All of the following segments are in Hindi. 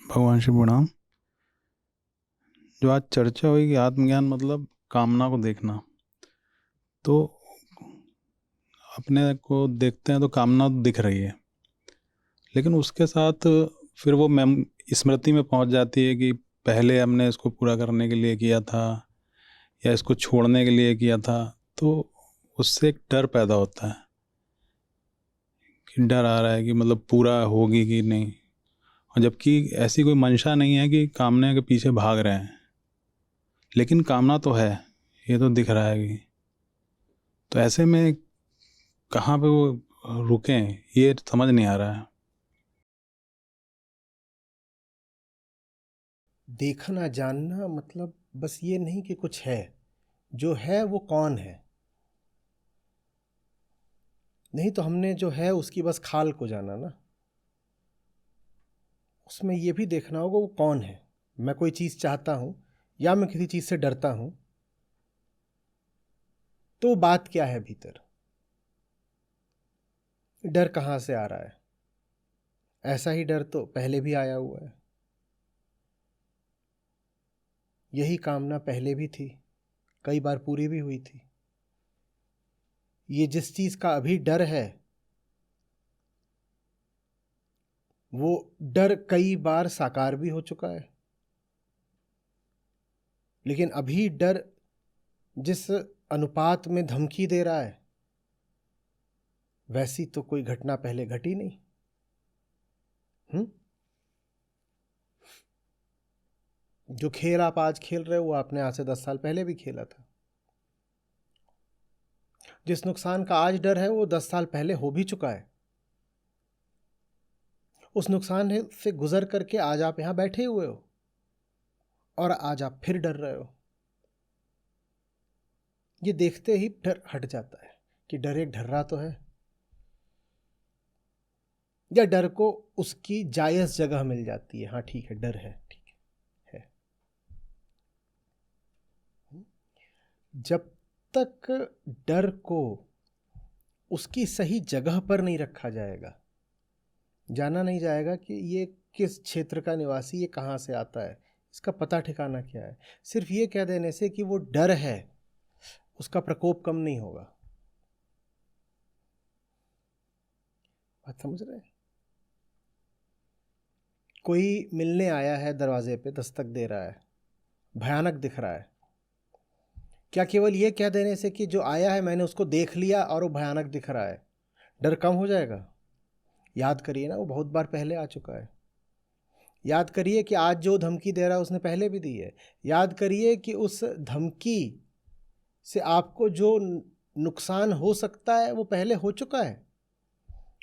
भगवान शिव प्रणाम। जो आज चर्चा हुई कि आत्मज्ञान मतलब कामना को देखना, तो अपने को देखते हैं तो कामना तो दिख रही है, लेकिन उसके साथ फिर वो मैम स्मृति में पहुंच जाती है कि पहले हमने इसको पूरा करने के लिए किया था या इसको छोड़ने के लिए किया था। तो उससे एक डर पैदा होता है कि डर आ रहा है कि मतलब पूरा होगी कि नहीं, और जबकि ऐसी कोई मंशा नहीं है कि कामना के पीछे भाग रहे हैं, लेकिन कामना तो है, ये तो दिख रहा है कि। तो ऐसे में कहाँ पे वो रुकें, ये समझ नहीं आ रहा है। देखना जानना मतलब बस ये नहीं कि कुछ है, जो है वो कौन है। नहीं तो हमने जो है उसकी बस खाल को जाना ना। उसमें ये भी देखना होगा वो कौन है। मैं कोई चीज़ चाहता हूँ या मैं किसी चीज़ से डरता हूँ, तो बात क्या है भीतर। डर कहाँ से आ रहा है? ऐसा ही डर तो पहले भी आया हुआ है। यही कामना पहले भी थी, कई बार पूरी भी हुई थी। ये जिस चीज़ का अभी डर है, वो डर कई बार साकार भी हो चुका है। लेकिन अभी डर जिस अनुपात में धमकी दे रहा है, वैसी तो कोई घटना पहले घटी नहीं। जो खेल आप आज खेल रहे हो वो आपने आज से 10 साल पहले भी खेला था। जिस नुकसान का आज डर है वो 10 साल पहले हो भी चुका है। उस नुकसान से गुजर करके आज आप यहां बैठे हुए हो और आज आप फिर डर रहे हो। ये देखते ही डर हट जाता है कि डर एक ढर्रा तो है, या डर को उसकी जायज जगह मिल जाती है। हाँ ठीक है, डर है, ठीक है। जब तक डर को उसकी सही जगह पर नहीं रखा जाएगा, जाना नहीं जाएगा कि ये किस क्षेत्र का निवासी, ये कहाँ से आता है, इसका पता ठिकाना क्या है, सिर्फ ये कह देने से कि वो डर है, उसका प्रकोप कम नहीं होगा। बात समझ रहे हैं? कोई मिलने आया है, दरवाजे पे दस्तक दे रहा है, भयानक दिख रहा है। क्या केवल ये कह देने से कि जो आया है मैंने उसको देख लिया और वो भयानक दिख रहा है, डर कम हो जाएगा? याद करिए ना, वो बहुत बार पहले आ चुका है। याद करिए कि आज जो धमकी दे रहा है उसने पहले भी दी है। याद करिए कि उस धमकी से आपको जो नुकसान हो सकता है वो पहले हो चुका है।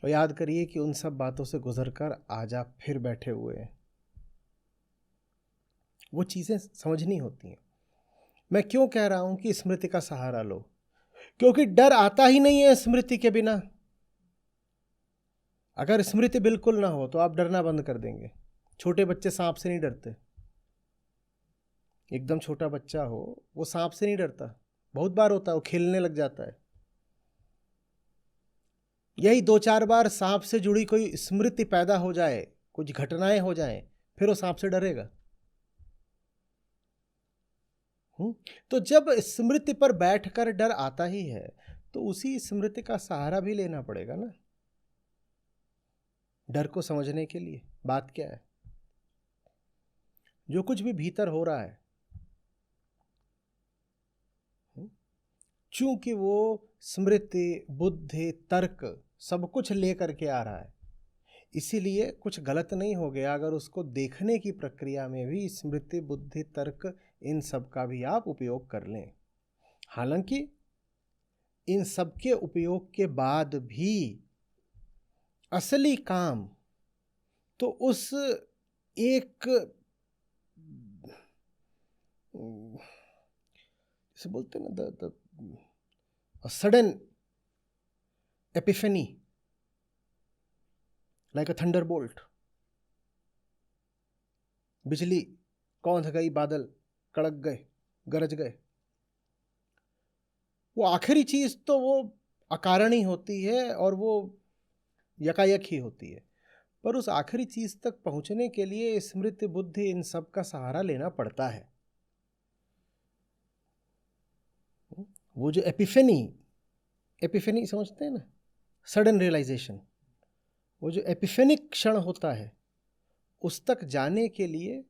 और याद करिए कि उन सब बातों से गुजरकर आज आप फिर बैठे हुए हैं। वो चीज़ें समझनी होती हैं। मैं क्यों कह रहा हूं कि स्मृति का सहारा लो? क्योंकि डर आता ही नहीं है स्मृति के बिना। अगर स्मृति बिल्कुल ना हो तो आप डरना बंद कर देंगे। छोटे बच्चे सांप से नहीं डरते। एकदम छोटा बच्चा हो वो सांप से नहीं डरता, बहुत बार होता है वो खेलने लग जाता है। यही 2-4 बार सांप से जुड़ी कोई स्मृति पैदा हो जाए, कुछ घटनाएं हो जाएं, फिर वो सांप से डरेगा। तो जब स्मृति पर बैठकर डर आता ही है तो उसी स्मृति का सहारा भी लेना पड़ेगा ना, डर को समझने के लिए। बात क्या है? जो कुछ भी भीतर हो रहा है, चूंकि वो स्मृति, बुद्धि, तर्क सब कुछ लेकर के आ रहा है, इसीलिए कुछ गलत नहीं हो गया अगर उसको देखने की प्रक्रिया में भी स्मृति, बुद्धि, तर्क इन सब का भी आप उपयोग कर लें। हालांकि इन सब के उपयोग के बाद भी असली काम तो उस एक, जैसे बोलते हैं ना, the sudden epiphany, like a thunder bolt. बिजली कौंध गई, बादल कड़क गए, गरज गए। वो आखिरी चीज तो वो अकारण ही होती है और वो यकायक ही होती है। पर उस आखिरी चीज तक पहुंचने के लिए स्मृति, बुद्धि, इन सब का सहारा लेना पड़ता है। वो जो एपिफेनी समझते हैं ना, सडन रियलाइजेशन, वो जो एपिफेनिक क्षण होता है, उस तक जाने के लिए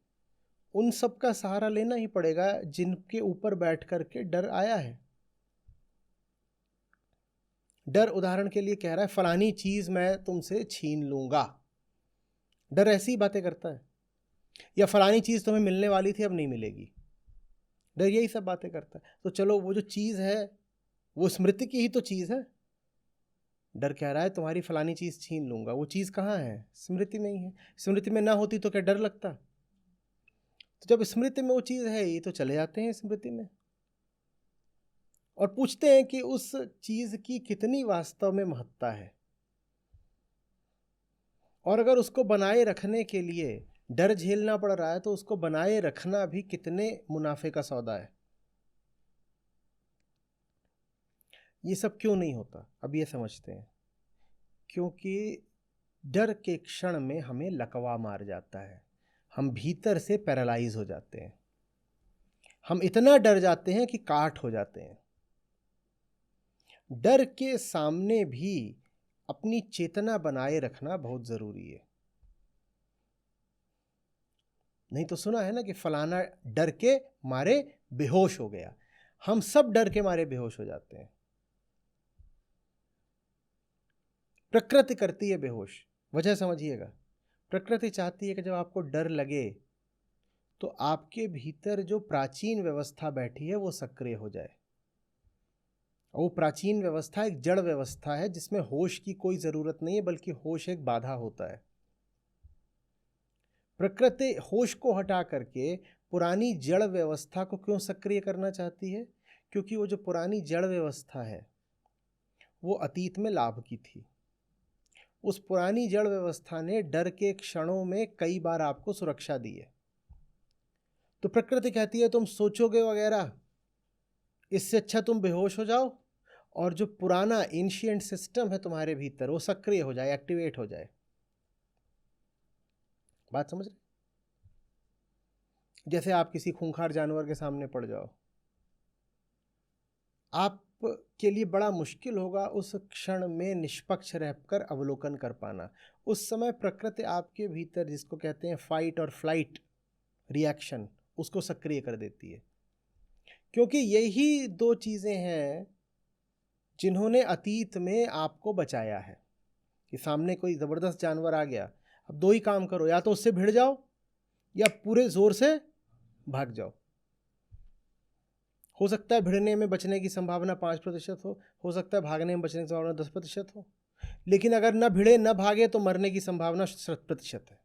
उन सब का सहारा लेना ही पड़ेगा जिनके ऊपर बैठ करके डर आया है। डर उदाहरण के लिए कह रहा है फलानी चीज मैं तुमसे छीन लूंगा। डर ऐसी बातें करता है। या फलानी चीज तुम्हें मिलने वाली थी, अब नहीं मिलेगी। डर यही सब बातें करता है। तो चलो, वो जो चीज है वो स्मृति की ही तो चीज है। डर कह रहा है तुम्हारी फलानी चीज छीन लूंगा। वो चीज कहाँ है? स्मृति में ही है। स्मृति में ना होती तो क्या डर लगता? तो जब स्मृति में वो चीज है ही, तो चले जाते हैं स्मृति में और पूछते हैं कि उस चीज की कितनी वास्तव में महत्ता है, और अगर उसको बनाए रखने के लिए डर झेलना पड़ रहा है तो उसको बनाए रखना भी कितने मुनाफे का सौदा है। ये सब क्यों नहीं होता, अब ये समझते हैं। क्योंकि डर के क्षण में हमें लकवा मार जाता है, हम भीतर से पैरालाइज हो जाते हैं, हम इतना डर जाते हैं कि काट हो जाते हैं। डर के सामने भी अपनी चेतना बनाए रखना बहुत जरूरी है। नहीं तो सुना है ना कि फलाना डर के मारे बेहोश हो गया। हम सब डर के मारे बेहोश हो जाते हैं। प्रकृति करती है बेहोश। वजह समझिएगा, प्रकृति चाहती है कि जब आपको डर लगे तो आपके भीतर जो प्राचीन व्यवस्था बैठी है वो सक्रिय हो जाए। वो प्राचीन व्यवस्था एक जड़ व्यवस्था है जिसमें होश की कोई जरूरत नहीं है, बल्कि होश एक बाधा होता है। प्रकृति होश को हटा करके पुरानी जड़ व्यवस्था को क्यों सक्रिय करना चाहती है? क्योंकि वो जो पुरानी जड़ व्यवस्था है वो अतीत में लाभ की थी। उस पुरानी जड़ व्यवस्था ने डर के क्षणों में कई बार आपको सुरक्षा दी है। तो प्रकृति कहती है तुम सोचोगे वगैरह, इससे अच्छा तुम बेहोश हो जाओ और जो पुराना एंशिएंट सिस्टम है तुम्हारे भीतर वो सक्रिय हो जाए, एक्टिवेट हो जाए। बात समझ रहे? जैसे आप किसी खूंखार जानवर के सामने पड़ जाओ, आपके लिए बड़ा मुश्किल होगा उस क्षण में निष्पक्ष रहकर अवलोकन कर पाना। उस समय प्रकृति आपके भीतर, जिसको कहते हैं फाइट और फ्लाइट रिएक्शन, उसको सक्रिय कर देती है। क्योंकि यही दो चीजें हैं जिन्होंने अतीत में आपको बचाया है। कि सामने कोई जबरदस्त जानवर आ गया, अब दो ही काम करो, या तो उससे भिड़ जाओ या पूरे जोर से भाग जाओ। हो सकता है भिड़ने में बचने की संभावना 5% हो सकता है भागने में बचने की संभावना 10% हो, लेकिन अगर न भिड़े न भागे तो मरने की संभावना 100% है।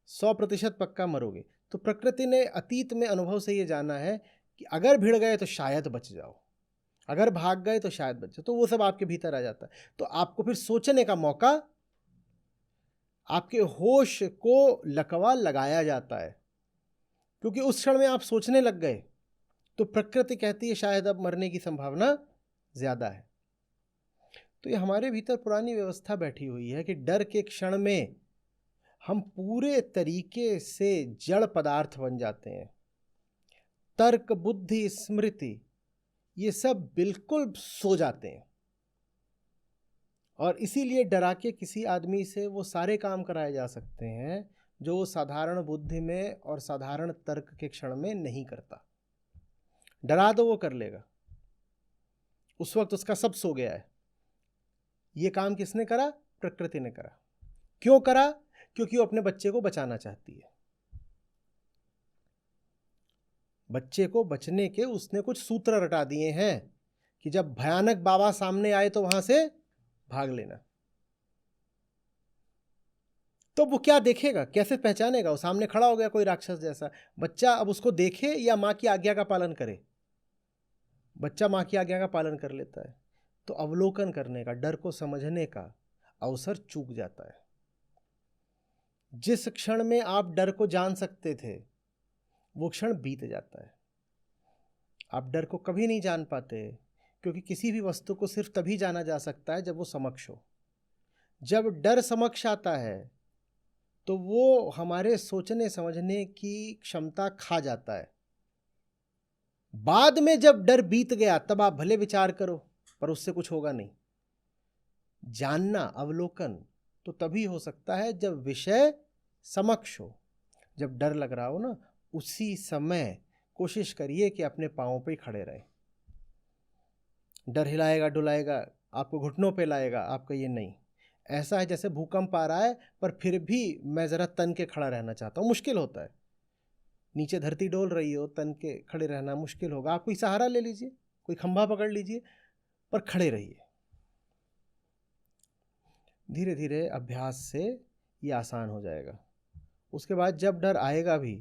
100% पक्का मरोगे। तो प्रकृति ने अतीत में अनुभव से ये जाना है कि अगर भिड़ गए तो शायद बच जाओ, अगर भाग गए तो शायद बच जाओ। तो वो सब आपके भीतर आ जाता है। तो आपको फिर सोचने का मौका, आपके होश को लकवा लगाया जाता है। क्योंकि उस क्षण में आप सोचने लग गए तो प्रकृति कहती है शायद अब मरने की संभावना ज्यादा है। तो ये हमारे भीतर पुरानी व्यवस्था बैठी हुई है कि डर के क्षण में हम पूरे तरीके से जड़ पदार्थ बन जाते हैं। तर्क, बुद्धि, स्मृति, ये सब बिल्कुल सो जाते हैं। और इसीलिए डरा के किसी आदमी से वो सारे काम कराए जा सकते हैं जो वो साधारण बुद्धि में और साधारण तर्क के क्षण में नहीं करता। डरा दो वो कर लेगा, उस वक्त उसका सब सो गया है। ये काम किसने करा? प्रकृति ने करा। क्यों करा? क्योंकि वो अपने बच्चे को बचाना चाहती है। बच्चे को बचने के उसने कुछ सूत्र रटा दिए हैं कि जब भयानक बाबा सामने आए तो वहां से भाग लेना। तो वो क्या देखेगा, कैसे पहचानेगा? वो सामने खड़ा हो गया कोई राक्षस जैसा। बच्चा अब उसको देखे या माँ की आज्ञा का पालन करे? बच्चा माँ की आज्ञा का पालन कर लेता है। तो अवलोकन करने का, डर को समझने का अवसर चूक जाता है। जिस क्षण में आप डर को जान सकते थे वो क्षण बीत जाता है। आप डर को कभी नहीं जान पाते, क्योंकि किसी भी वस्तु को सिर्फ तभी जाना जा सकता है जब वो समक्ष हो। जब डर समक्ष आता है तो वो हमारे सोचने समझने की क्षमता खा जाता है। बाद में जब डर बीत गया तब आप भले विचार करो, पर उससे कुछ होगा नहीं। जानना, अवलोकन तो तभी हो सकता है जब विषय समक्ष हो। जब डर लग रहा हो ना, उसी समय कोशिश करिए कि अपने पांवों पे ही खड़े रहे। डर हिलाएगा डुलाएगा, आपको घुटनों पे लाएगा, आपका ये नहीं। ऐसा है जैसे भूकंप आ रहा है, पर फिर भी मैं ज़रा तन के खड़ा रहना चाहता हूँ। मुश्किल होता है, नीचे धरती डोल रही हो, तन के खड़े रहना मुश्किल होगा। आप कोई सहारा ले लीजिए, कोई खंभा पकड़ लीजिए, पर खड़े रहिए। धीरे धीरे अभ्यास से ये आसान हो जाएगा। उसके बाद जब डर आएगा भी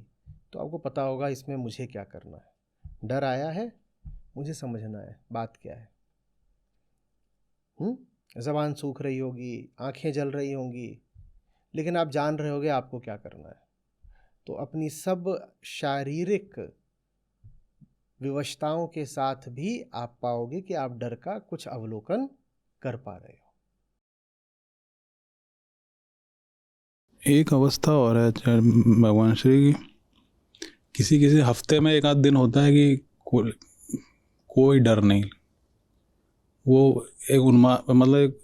तो आपको पता होगा इसमें मुझे क्या करना है। डर आया है, मुझे समझना है बात क्या है। ज़बान सूख रही होगी, आंखें जल रही होंगी, लेकिन आप जान रहे होगे आपको क्या करना है। तो अपनी सब शारीरिक विवशताओं के साथ भी आप पाओगे कि आप डर का कुछ अवलोकन कर पा रहे हो। एक अवस्था और है भगवान श्री की, किसी किसी हफ्ते में एक आध दिन होता है कि कोई डर नहीं। वो एक मतलब एक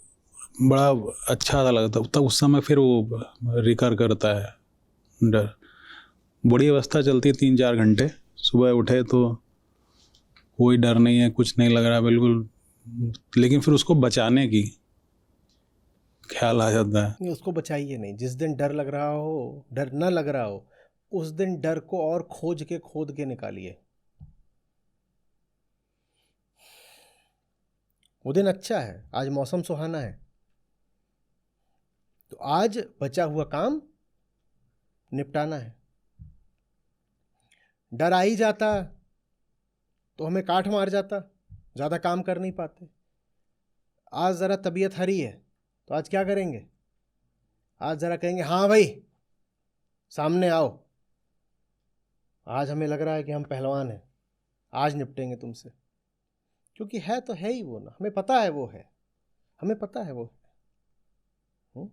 बड़ा अच्छा सा लगता है, तब उस समय फिर वो रिकर करता है डर। बड़ी अवस्था चलती है 3-4 घंटे, सुबह उठे तो कोई डर नहीं है, कुछ नहीं लग रहा बिल्कुल, लेकिन फिर उसको बचाने की ख्याल आ जाता है। नहीं, उसको बचाइए नहीं। जिस दिन डर लग रहा हो, डर न लग रहा हो, उस दिन डर को और खोद के निकालिए। वो दिन अच्छा है, आज मौसम सुहाना है, तो आज बचा हुआ काम निपटाना है। डर आ ही जाता तो हमें काट मार जाता, ज़्यादा काम कर नहीं पाते। आज ज़रा तबीयत हरी है तो आज क्या करेंगे? आज ज़रा कहेंगे हाँ भाई सामने आओ, आज हमें लग रहा है कि हम पहलवान हैं, आज निपटेंगे तुमसे। क्योंकि है तो है ही वो ना, हमें पता है वो है, हमें पता है वो है।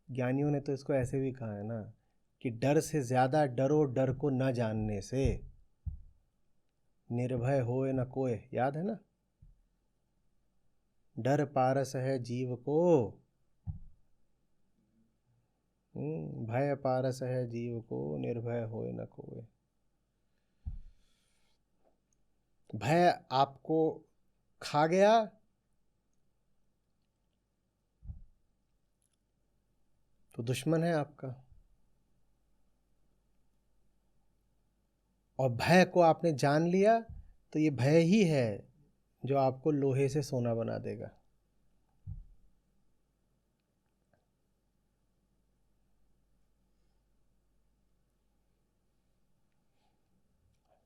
ज्ञानियों ने तो इसको ऐसे भी कहा है ना कि डर से ज़्यादा डरो डर को न जानने से, निर्भय होए न कोय। याद है ना? डर पारस है जीव को, भय पारस है जीव को, निर्भय होए न कोय। भय आपको खा गया तो दुश्मन है आपका, और भय को आपने जान लिया तो ये भय ही है जो आपको लोहे से सोना बना देगा।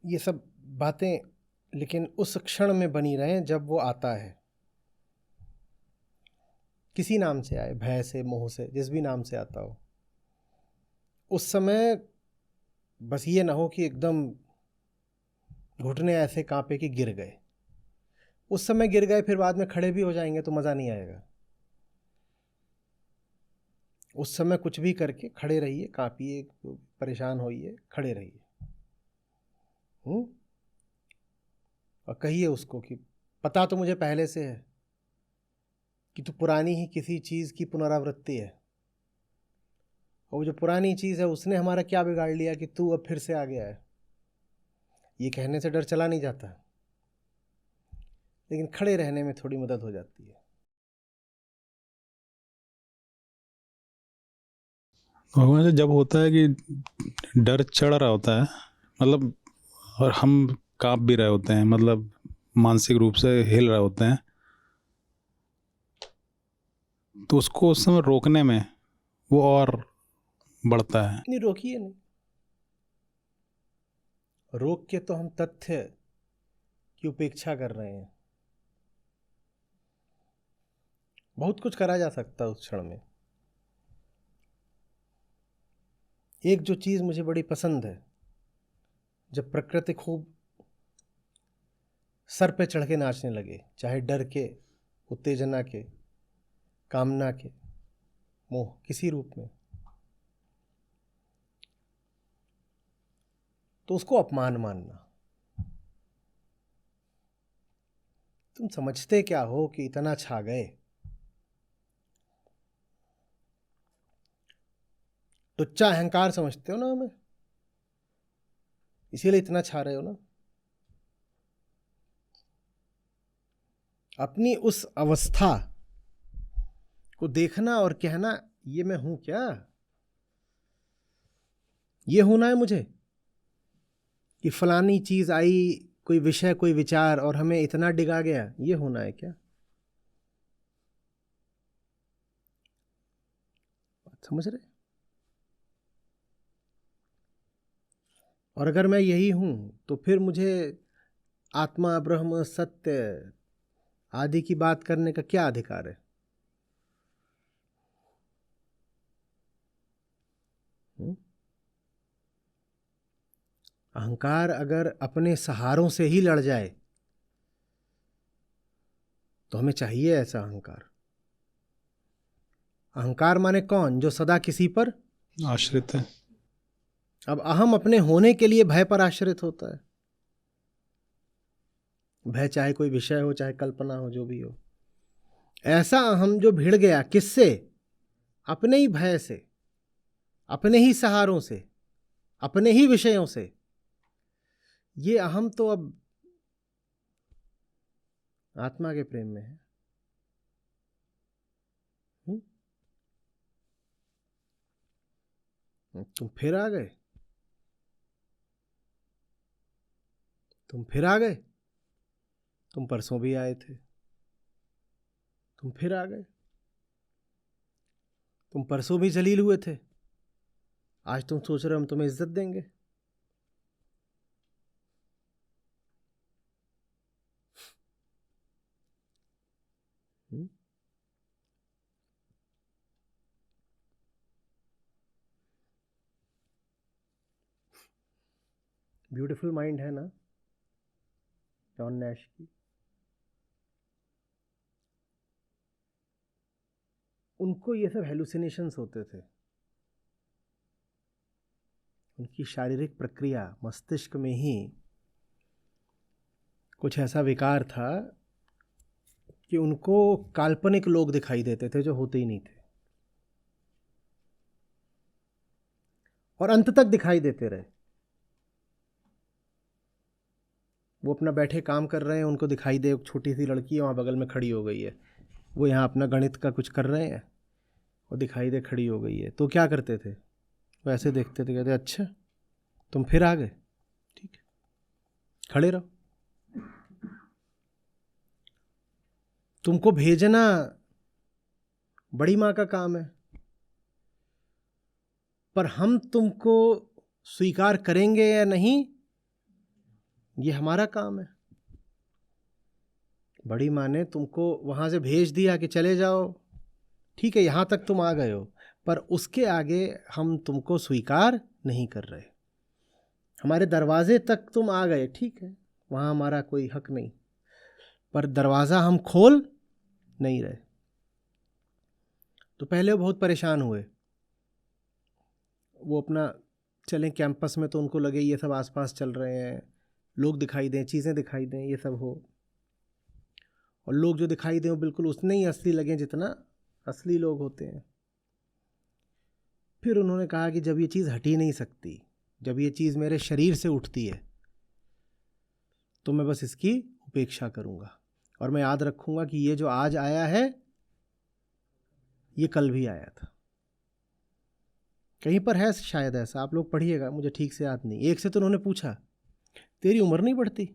ये सब बातें लेकिन उस क्षण में बनी रहें जब वो आता है, किसी नाम से आए, भय से, मोह से, जिस भी नाम से आता हो। उस समय बस ये ना हो कि एकदम घुटने ऐसे कांपे कि गिर गए। उस समय गिर गए फिर बाद में खड़े भी हो जाएंगे तो मज़ा नहीं आएगा। उस समय कुछ भी करके खड़े रहिए, कांपिए, परेशान होइए, खड़े रहिए। और कहिए उसको कि पता तो मुझे पहले से है कि तू पुरानी ही किसी चीज़ की पुनरावृत्ति है, और वो जो पुरानी चीज़ है उसने हमारा क्या बिगाड़ लिया कि तू अब फिर से आ गया है। ये कहने से डर चला नहीं जाता, लेकिन खड़े रहने में थोड़ी मदद हो जाती है। भगवान से जब होता है कि डर चढ़ रहा होता है, मतलब, और हम कांप भी रहे होते हैं, मतलब मानसिक रूप से हिल रहे होते हैं, तो उसको उस समय रोकने में वो और बढ़ता है। नहीं, रोकिए नहीं। रोक के तो हम तथ्य की उपेक्षा कर रहे हैं। बहुत कुछ करा जा सकता है उस क्षण में। एक जो चीज़ मुझे बड़ी पसंद है, जब प्रकृति खूब सर पे चढ़ के नाचने लगे, चाहे डर के उत्तेजना के, कामना के, मोह किसी रूप में, तो उसको अपमान मानना। तुम समझते क्या हो कि इतना छा गए? टुच्चा अहंकार समझते हो ना हमें, इसीलिए इतना छा रहे हो ना। अपनी उस अवस्था को देखना और कहना, ये मैं हूं क्या? ये होना है मुझे कि फलानी चीज आई, कोई विषय, कोई विचार, और हमें इतना डिगा गया, ये होना है क्या? बात समझ रहे? और अगर मैं यही हूं तो फिर मुझे आत्मा, ब्रह्म, सत्य आदि की बात करने का क्या अधिकार है? अहंकार अगर अपने सहारों से ही लड़ जाए तो हमें चाहिए ऐसा अहंकार। अहंकार माने कौन? जो सदा किसी पर आश्रित है। अब अहम अपने होने के लिए भय पर आश्रित होता है। भय चाहे कोई विषय हो, चाहे कल्पना हो, जो भी हो। ऐसा अहम जो भिड़ गया, किससे? अपने ही भय से, अपने ही सहारों से, अपने ही विषयों से। ये अहम तो अब आत्मा के प्रेम में है। तुम फिर आ गए, तुम फिर आ गए। तुम परसों भी आए थे, तुम फिर आ गए। तुम परसों भी जलील हुए थे, आज तुम सोच रहे हो हम तुम्हें इज्जत देंगे। ब्यूटीफुल माइंड है ना जॉन नैश की। उनको ये सब हेलुसिनेशंस होते थे। उनकी शारीरिक प्रक्रिया, मस्तिष्क में ही कुछ ऐसा विकार था कि उनको काल्पनिक लोग दिखाई देते थे जो होते ही नहीं थे, और अंत तक दिखाई देते रहे। वो अपना बैठे काम कर रहे हैं, उनको दिखाई दे छोटी सी लड़की वहाँ बगल में खड़ी हो गई है, वो यहाँ अपना गणित का कुछ कर रहे हैं, वो दिखाई दे खड़ी हो गई है। तो क्या करते थे? वो ऐसे देखते थे, कहते अच्छा तुम फिर आ गए, ठीक है खड़े रहो। तुमको भेजना बड़ी माँ का काम है, पर हम तुमको स्वीकार करेंगे या नहीं, ये हमारा काम है। बड़ी माँ ने तुमको वहां से भेज दिया कि चले जाओ, ठीक है यहां तक तुम आ गए हो, पर उसके आगे हम तुमको स्वीकार नहीं कर रहे। हमारे दरवाजे तक तुम आ गए, ठीक है वहां हमारा कोई हक नहीं, पर दरवाज़ा हम खोल नहीं रहे। तो पहले वो बहुत परेशान हुए। वो अपना चलें कैंपस में तो उनको लगे ये सब आसपास चल रहे हैं, लोग दिखाई दें, चीज़ें दिखाई दें, ये सब हो, और लोग जो दिखाई दें वो बिल्कुल उतने ही असली लगें जितना असली लोग होते हैं। फिर उन्होंने कहा कि जब ये चीज़ हट ही नहीं सकती, जब ये चीज़ मेरे शरीर से उठती है, तो मैं बस इसकी उपेक्षा करूँगा, और मैं याद रखूँगा कि ये जो आज आया है ये कल भी आया था। कहीं पर है शायद ऐसा, आप लोग पढ़िएगा, मुझे ठीक से याद नहीं। एक से तो उन्होंने पूछा तेरी उम्र नहीं बढ़ती?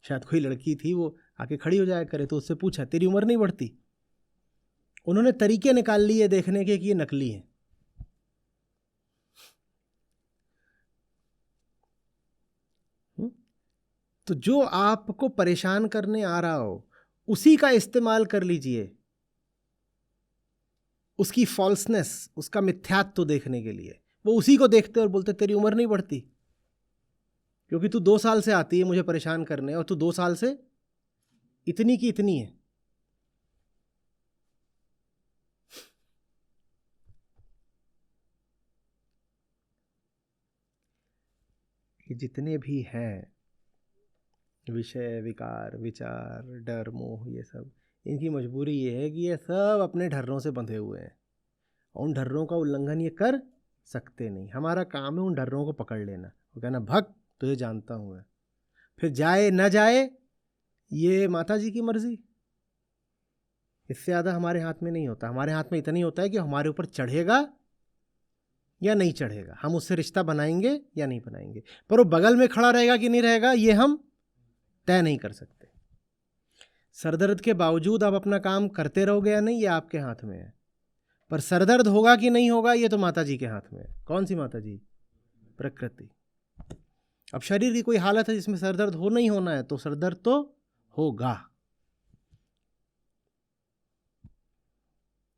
शायद कोई लड़की थी, वो आके खड़ी हो जाया करे, तो उससे पूछा तेरी उम्र नहीं बढ़ती? उन्होंने तरीके निकाल लिए देखने के कि ये नकली है। तो जो आपको परेशान करने आ रहा हो उसी का इस्तेमाल कर लीजिए, उसकी फॉल्सनेस, उसका मिथ्यात्व देखने के लिए। वो उसी को देखते और बोलते तेरी उम्र नहीं बढ़ती, क्योंकि तू 2 साल से आती है मुझे परेशान करने, और तू 2 साल से इतनी की इतनी है। कि जितने भी हैं विषय, विकार, विचार, डर, मोह, ये सब, इनकी मजबूरी ये है कि ये सब अपने ढर्रों से बंधे हुए हैं और उन ढर्रों का उल्लंघन ये कर सकते नहीं। हमारा काम है उन ढर्रों को पकड़ लेना, वो कहना भक्त तुझे जानता हूँ मैं, फिर जाए न जाए ये माता जी की मर्जी। इससे ज़्यादा हमारे हाथ में नहीं होता। हमारे हाथ में इतना ही होता है कि हमारे ऊपर चढ़ेगा या नहीं चढ़ेगा, हम उससे रिश्ता बनाएंगे या नहीं बनाएंगे। पर वो बगल में खड़ा रहेगा कि नहीं रहेगा ये हम तय नहीं कर सकते। सरदर्द के बावजूद आप अपना काम करते रहोगे या नहीं, ये आपके हाथ में है। पर सरदर्द होगा कि नहीं होगा ये तो माता जी के हाथ में है। कौन सी माता जी? प्रकृति। अब शरीर की कोई हालत है जिसमें सरदर्द हो नहीं होना है, तो सरदर्द तो होगा।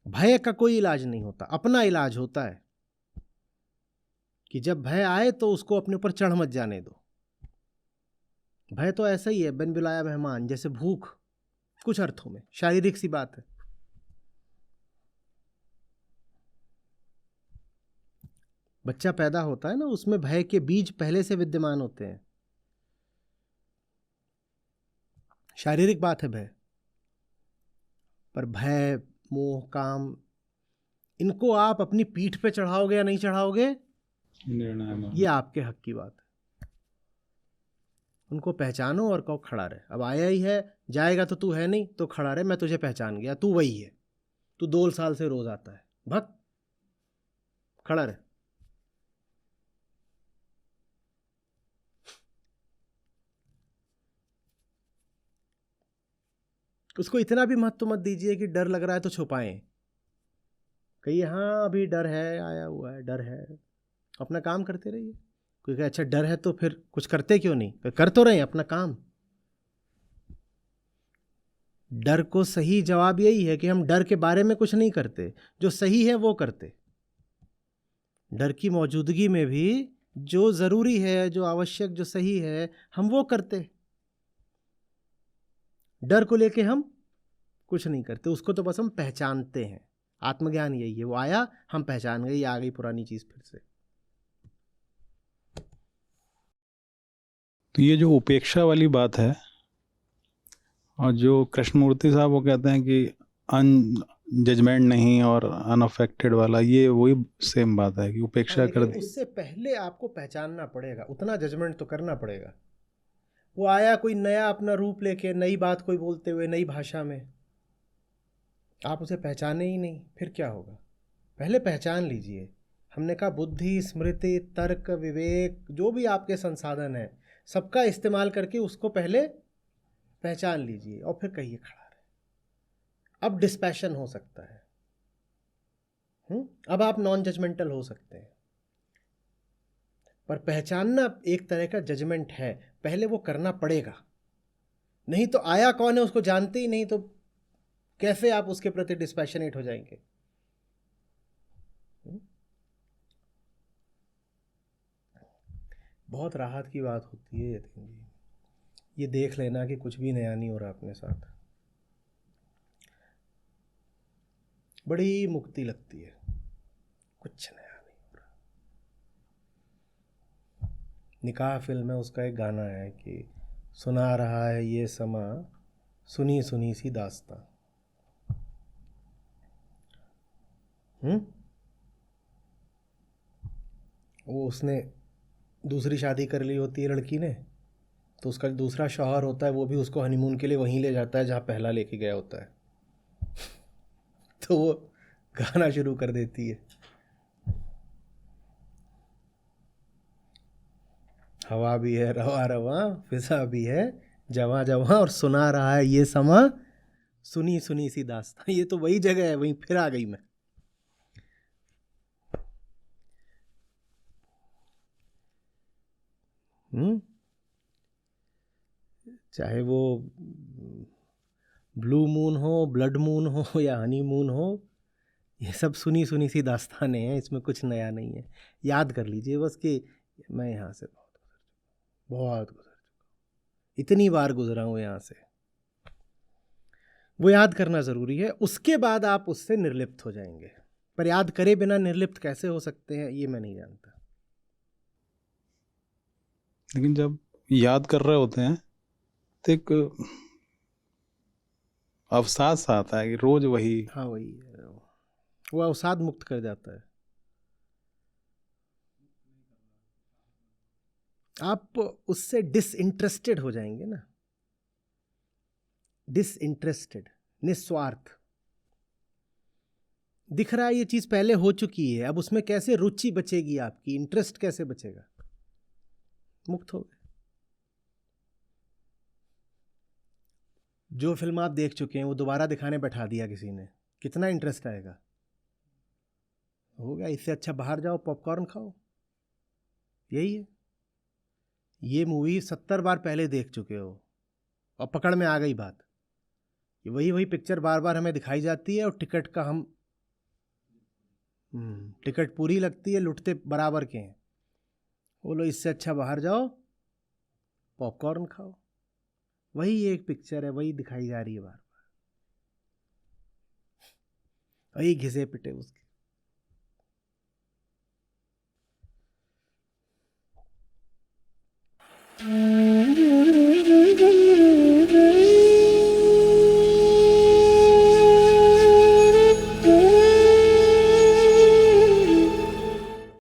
भय का कोई इलाज नहीं होता, अपना इलाज होता है कि जब भय आए तो उसको अपने ऊपर चढ़ मत जाने दो। भय तो ऐसा ही है, बिन बुलाया मेहमान, जैसे भूख, कुछ अर्थों में शारीरिक सी बात है। बच्चा पैदा होता है ना, उसमें भय के बीज पहले से विद्यमान होते हैं। शारीरिक बात है भय। पर भय, मोह, काम, इनको आप अपनी पीठ पे चढ़ाओगे या नहीं चढ़ाओगे, ये आपके हक की बात है। उनको पहचानो और कहो खड़ा रहे। अब आया ही है, जाएगा तो तू है नहीं, तो खड़ा रहे, मैं तुझे पहचान गया, तू वही है, तू 2 साल से रोज आता है, भक्त खड़ा रहे। उसको इतना भी महत्व मत दीजिए कि डर लग रहा है तो छुपाएं। कहिए हाँ अभी डर है, आया हुआ है, डर है, अपना काम करते रहिए। कोई कहे अच्छा डर है तो फिर कुछ करते क्यों नहीं? कर तो रहे अपना काम। डर को सही जवाब यही है कि हम डर के बारे में कुछ नहीं करते, जो सही है वो करते। डर की मौजूदगी में भी जो जरूरी है, जो आवश्यक, जो सही है, हम वो करते। डर को लेके हम कुछ नहीं करते, उसको तो बस हम पहचानते हैं। आत्मज्ञान यही है, वो आया हम पहचान गए, आ गई पुरानी चीज फिर से। तो ये जो उपेक्षा वाली बात है, और जो कृष्णमूर्ति साहब वो कहते हैं कि अन जजमेंट नहीं और अनअफेक्टेड वाला, ये वही सेम बात है कि उपेक्षा कर दी। उससे पहले आपको पहचानना पड़ेगा, उतना जजमेंट तो करना पड़ेगा। वो आया कोई नया अपना रूप लेके, नई बात कोई बोलते हुए, नई भाषा में, आप उसे पहचाने ही नहीं, फिर क्या होगा? पहले पहचान लीजिए। हमने कहा बुद्धि, स्मृति, तर्क, विवेक, जो भी आपके संसाधन है, सबका इस्तेमाल करके उसको पहले पहचान लीजिए और फिर कहिए खड़ा रहे। अब डिस्पैशन हो सकता है। अब आप नॉन जजमेंटल हो सकते हैं। पर पहचानना एक तरह का जजमेंट है, पहले वो करना पड़ेगा। नहीं तो आया कौन है उसको जानते ही नहीं, तो कैसे आप उसके प्रति डिस्पैशनेट हो जाएंगे? बहुत राहत की बात होती है यतीन जी, ये देख लेना कि कुछ भी नया नहीं हो रहा अपने साथ। बड़ी मुक्ति लगती है, कुछ नया नहीं हो रहा। निकाह फिल्म में उसका एक गाना है कि सुना रहा है ये समा, सुनी सुनी सी दास्तां। वो उसने दूसरी शादी कर ली होती है लड़की ने, तो उसका दूसरा शौहर होता है वो भी उसको हनीमून के लिए वहीं ले जाता है जहाँ पहला लेके गया होता है। तो वो गाना शुरू कर देती है, हवा भी है रवा रवा, फिजा भी है जवा जवा, और सुना रहा है ये समा, सुनी सुनी सी दास्तां। ये तो वही जगह है, वहीं फिर आ गई मैं। चाहे वो ब्लू मून हो, ब्लड मून हो या हनी मून हो, ये सब सुनी सुनी सी दास्तानें हैं, इसमें कुछ नया नहीं है। याद कर लीजिए बस कि मैं यहाँ से बहुत गुजर चुका, इतनी बार गुजरा हूँ यहाँ से। वो याद करना ज़रूरी है, उसके बाद आप उससे निर्लिप्त हो जाएंगे। पर याद करे बिना निर्लिप्त कैसे हो सकते हैं ये मैं नहीं जानता। लेकिन जब याद कर रहे होते हैं तो एक अवसाद सा आता है कि रोज वही। हाँ वही है, वो अवसाद मुक्त कर जाता है। आप उससे डिसइंटरेस्टेड हो जाएंगे ना, डिसइंटरेस्टेड, निस्वार्थ। दिख रहा है ये चीज पहले हो चुकी है, अब उसमें कैसे रुचि बचेगी आपकी, इंटरेस्ट कैसे बचेगा? मुक्त हो गए। जो फिल्म आप देख चुके हैं वो दोबारा दिखाने बैठा दिया किसी ने, कितना इंटरेस्ट आएगा? हो गया। इससे अच्छा बाहर जाओ, पॉपकॉर्न खाओ। यही है। ये मूवी 70 बार पहले देख चुके हो और पकड़ में आ गई बात। ये वही वही पिक्चर बार बार हमें दिखाई जाती है और टिकट का हम टिकट पूरी लगती है, लुटते बराबर के हैं। बोलो इससे अच्छा बाहर जाओ, पॉपकॉर्न खाओ। वही एक पिक्चर है, वही दिखाई जा रही है बार बार, वही घिसे पिटे उसके।